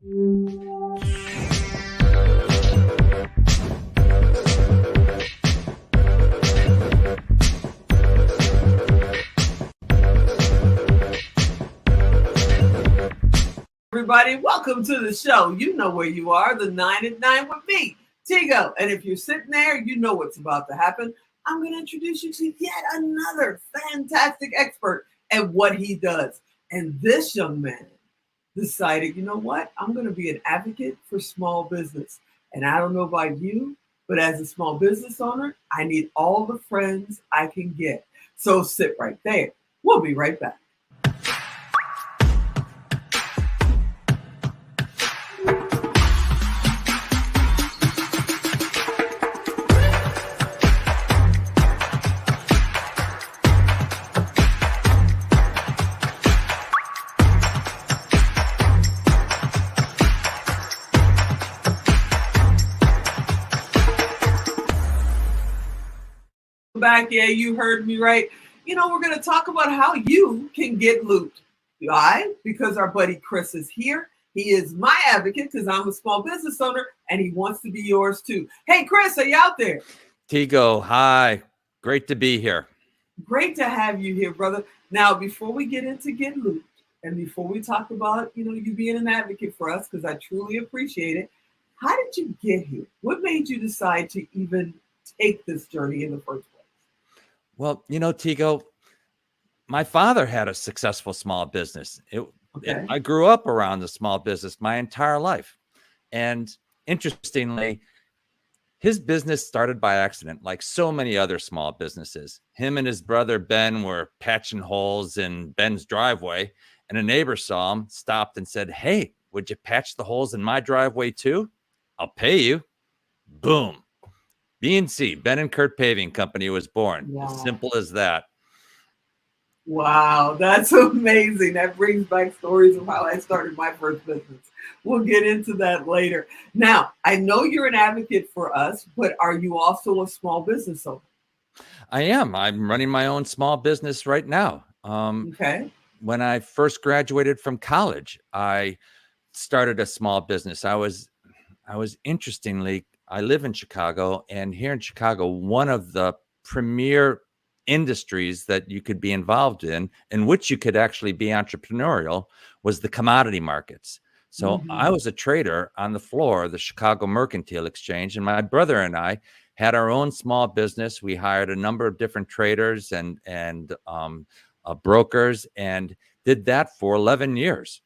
Everybody, welcome to the show. You know where you are, the 9 at 9 with me, Tigo. And if you're sitting there, you know what's about to happen. I'm going to introduce you to yet another fantastic expert at what he does. And this young man decided, you know what? I'm going to be an advocate for small business. And I don't know about you, but as a small business owner, I need all the friends I can get. So sit right there. We'll be right back. Back, yeah, you heard me right. You know, we're going to talk about how you can get loot. Why? Because our buddy Chris is here. He is my advocate because I'm a small business owner and he wants to be yours too. Hey, Chris, are you out there? Tigo, hi. Great to be here. Great to have you here, brother. Now, before we get into get loot and before we talk about, you being an advocate for us, because I truly appreciate it, how did you get here? What made you decide to even take this journey in the first place? Well, Tigo, my father had a successful small business. I grew up around the small business my entire life. And interestingly, his business started by accident, like so many other small businesses. Him and his brother, Ben, were patching holes in Ben's driveway. And a neighbor saw him, stopped and said, "Hey, would you patch the holes in my driveway too? I'll pay you." Boom. B&C, Ben and Kurt Paving Company, was born. Wow. As simple as that. Wow, that's amazing. That brings back stories of how I started my first business. We'll get into that later. Now, I know you're an advocate for us, but are you also a small business owner? I am. I'm running my own small business right now. Okay. When I first graduated from college, I started a small business. I live in Chicago, and here in Chicago, one of the premier industries that you could be involved in which you could actually be entrepreneurial, was the commodity markets. So I was a trader on the floor of the Chicago Mercantile Exchange, and my brother and I had our own small business. We hired a number of different traders and brokers, and did that for 11 years.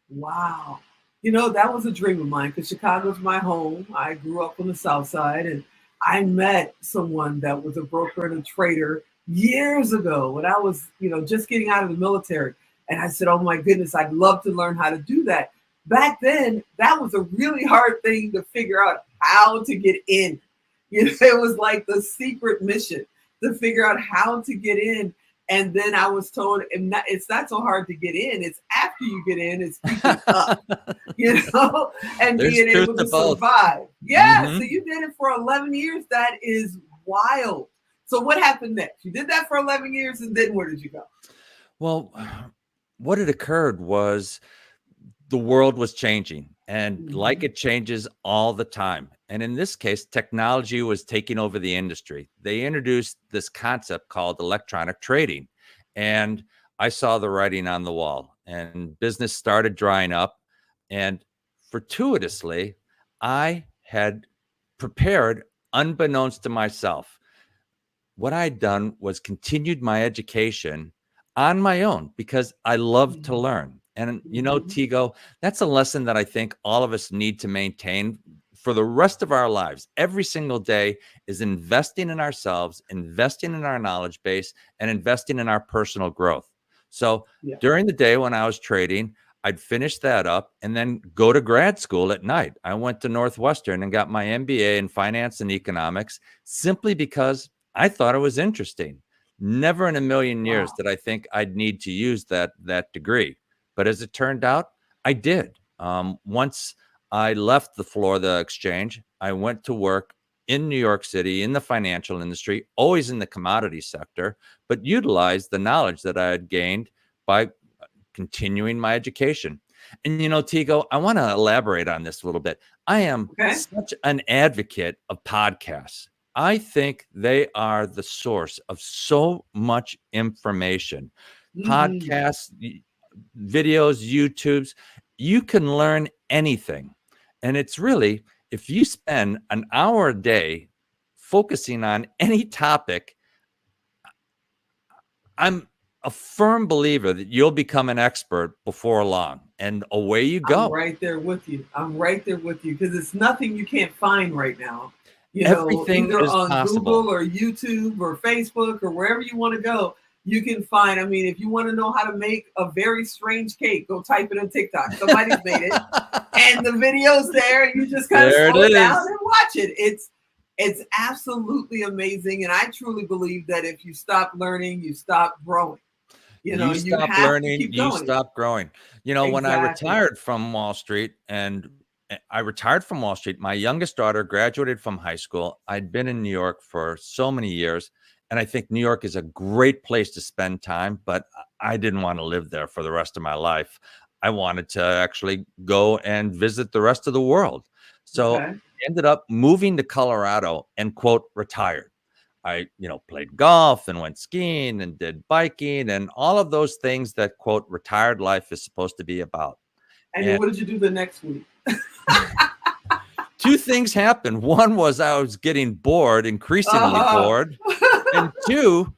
Wow. That was a dream of mine because Chicago's my home. I grew up on the South Side, and I met someone that was a broker and a trader years ago when I was, just getting out of the military. And I said, oh my goodness, I'd love to learn how to do that. Back then, that was a really hard thing to figure out how to get in. It was like the secret mission to figure out how to get in. And then I was told it's not so hard to get in. It's after you get in, it's keeping up, and There's being able to survive. Yeah. So you did it for 11 years. That is wild. So what happened next? You did that for 11 years, and then where did you go? Well, what had occurred was the world was changing, and like it changes all the time. And in this case, technology was taking over the industry. They introduced this concept called electronic trading. And I saw the writing on the wall, and business started drying up. And fortuitously, I had prepared, unbeknownst to myself. What I'd done was continued my education on my own because I love to learn. And, Tigo, that's a lesson that I think all of us need to maintain for the rest of our lives. Every single day is investing in ourselves, investing in our knowledge base, and investing in our personal growth. So during the day when I was trading, I'd finish that up and then go to grad school at night. I went to Northwestern and got my MBA in finance and economics simply because I thought it was interesting. Never in a million years did I think I'd need to use that degree. But as it turned out, I did. Once I left the floor of the exchange, I went to work in New York City in the financial industry, always in the commodity sector, but utilized the knowledge that I had gained by continuing my education. And, Tigo, I want to elaborate on this a little bit. I am Okay. such an advocate of podcasts. I think they are the source of so much information. Mhm. Podcasts, videos, YouTubes, you can learn anything. And it's really, if you spend an hour a day focusing on any topic, I'm a firm believer that you'll become an expert before long, and away you I'm go. right there with you. I'm right there with you because it's nothing you can't find right now. Everything Either is on possible. Google or YouTube or Facebook or wherever you want to go, you can find. I mean, if you want to know how to make a very strange cake, go type it on TikTok. Somebody's made it, and the video's there, and you just kind of There it slow it down is. and watch it. It's absolutely amazing, and I truly believe that if you stop learning, you stop growing. You You stop have to learning, keep you going. stop growing. When I Exactly. retired from Wall Street, my youngest daughter graduated from high school. I'd been in New York for so many years, and I think New York is a great place to spend time, but I didn't want to live there for the rest of my life. I wanted to actually go and visit the rest of the world. So Okay. I ended up moving to Colorado and, quote, retired. I, played golf and went skiing and did biking and all of those things that, quote, retired life is supposed to be about. And then And what did you do the next week? two things happened. One was I was getting bored, increasingly Uh-huh. bored. And two,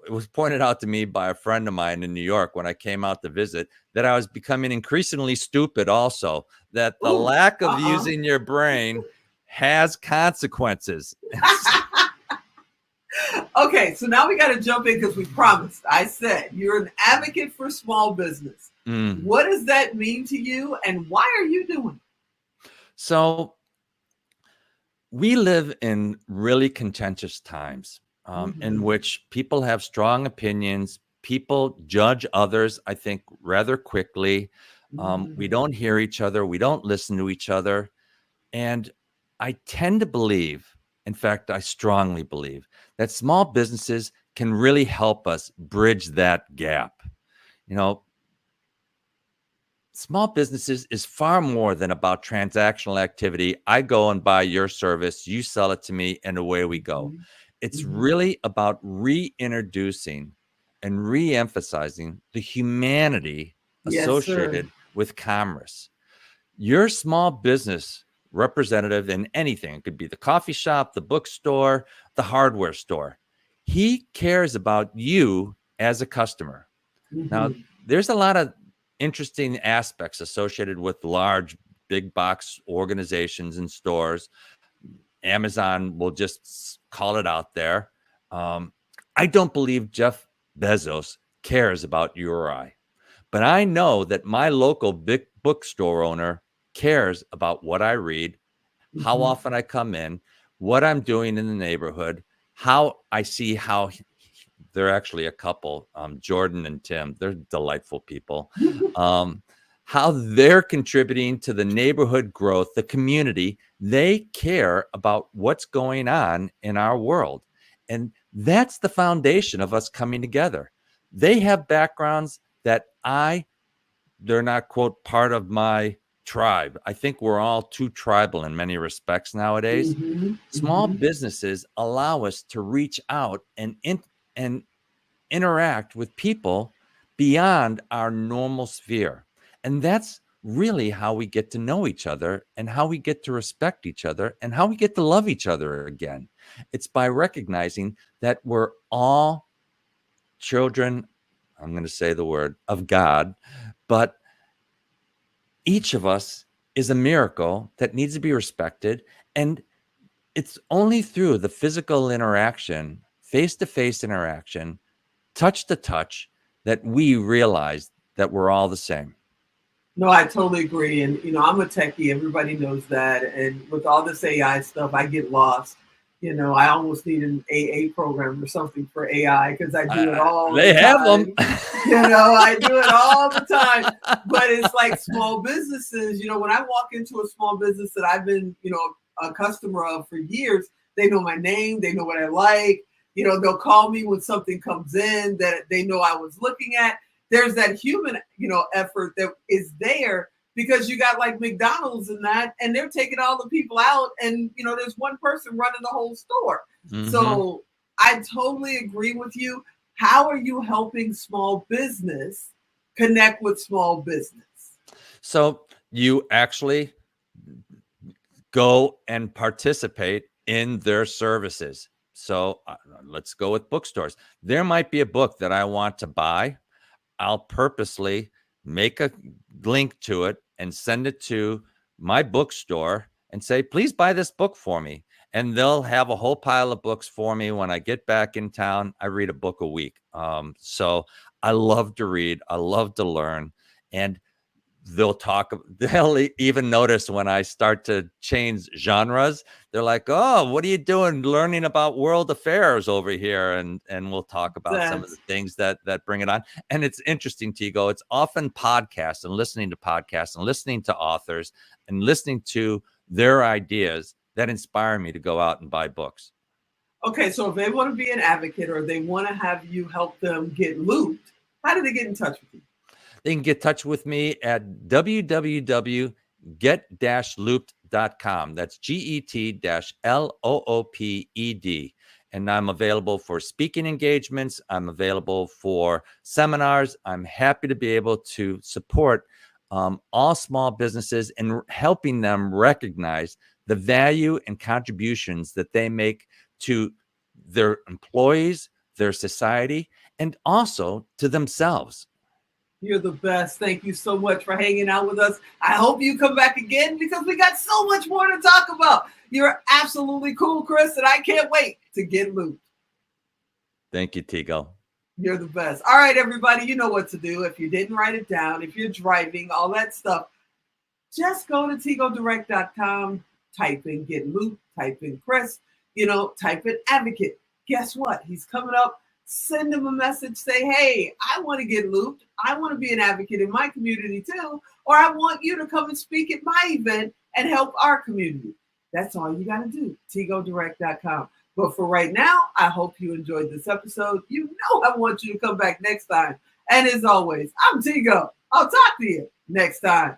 it was pointed out to me by a friend of mine in New York when I came out to visit that I was becoming increasingly stupid also, that the Ooh, lack of uh-uh. using your brain has consequences. Okay, so now we got to jump in because we promised. I said you're an advocate for small business. Mm. What does that mean to you, and why are you doing it? So we live in really contentious times in Mm-hmm. which people have strong opinions. People judge others, I think, rather quickly. We Mm-hmm. don't hear each other. We don't listen to each other. And I tend to believe, in fact, I strongly believe that small businesses can really help us bridge that gap. You know, Small businesses is far more than about transactional activity. I go and buy your service, you sell it to me, and away we go. It's Mm-hmm. really about reintroducing and re-emphasizing the humanity Yes, sir. associated with commerce. Your small business representative in anything, it could be the coffee shop, the bookstore, the hardware store. He cares about you as a customer. Now, Mm-hmm. there's a lot of interesting aspects associated with large, big box organizations and stores. Amazon will just call it out there. Um, I don't believe Jeff Bezos cares about you or I, but I know that my local big bookstore owner cares about what I read, how Mm-hmm. often I come in, what I'm doing in the neighborhood, how I see how they're actually a couple, Jordan and Tim. They're delightful people. Um, how they're contributing to the neighborhood growth, the community. They care about what's going on in our world. And that's the foundation of us coming together. They have backgrounds that they're not, quote, part of my tribe. I think we're all too tribal in many respects nowadays. Mm-hmm. Small Mm-hmm. businesses allow us to reach out and interact with people beyond our normal sphere. And that's really how we get to know each other and how we get to respect each other and how we get to love each other again. It's by recognizing that we're all children, I'm going to say the word, of God, but each of us is a miracle that needs to be respected. And it's only through the physical interaction, face to face interaction, touch to touch, that we realize that we're all the same. No, I totally agree. And, I'm a techie. Everybody knows that. And with all this AI stuff, I get lost. I almost need an AA program or something for AI because I do it all the They have them. time. I do it all the time. But it's like small businesses, when I walk into a small business that I've been, a customer of for years, they know my name, they know what I like. They'll call me when something comes in that they know I was looking at. there's that human, effort that is there, because you got like McDonald's and that, and they're taking all the people out, and there's one person running the whole store. Mhm. So I totally agree with you. How are you helping small business connect with small business? So you actually go and participate in their services. So let's go with bookstores. There might be a book that I want to buy. I'll purposely make a link to it and send it to my bookstore and say, please buy this book for me. And they'll have a whole pile of books for me when I get back in town. I read a book a week. So I love to read. I love to learn. And they'll even notice when I start to change genres. They're like, oh, what are you doing learning about world affairs over here? And we'll talk about some of the things that bring it on. And it's interesting, Tigo. It's often podcasts and listening to authors and listening to their ideas that inspire me to go out and buy books. Okay, so if they want to be an advocate or they want to have you help them get looped, how do they get in touch with you? They can get in touch with me at www.get-looped.com. That's GET-LOOPED. And I'm available for speaking engagements. I'm available for seminars. I'm happy to be able to support all small businesses and helping them recognize the value and contributions that they make to their employees, their society, and also to themselves. You're the best. Thank you so much for hanging out with us. I hope you come back again, because we got so much more to talk about. You're absolutely cool, Chris, and I can't wait to get looped. Thank you, Tigo. You're the best. All right, everybody, you know what to do. If you didn't write it down, if you're driving, all that stuff, just go to tigodirect.com, type in get looped, type in Chris, type in advocate. Guess what? He's coming up. Send him a message, say, hey, I want to get looped. I want to be an advocate in my community too. Or I want you to come and speak at my event and help our community. That's all you got to do, tigodirect.com. But for right now, I hope you enjoyed this episode. I want you to come back next time. And as always, I'm Tigo. I'll talk to you next time.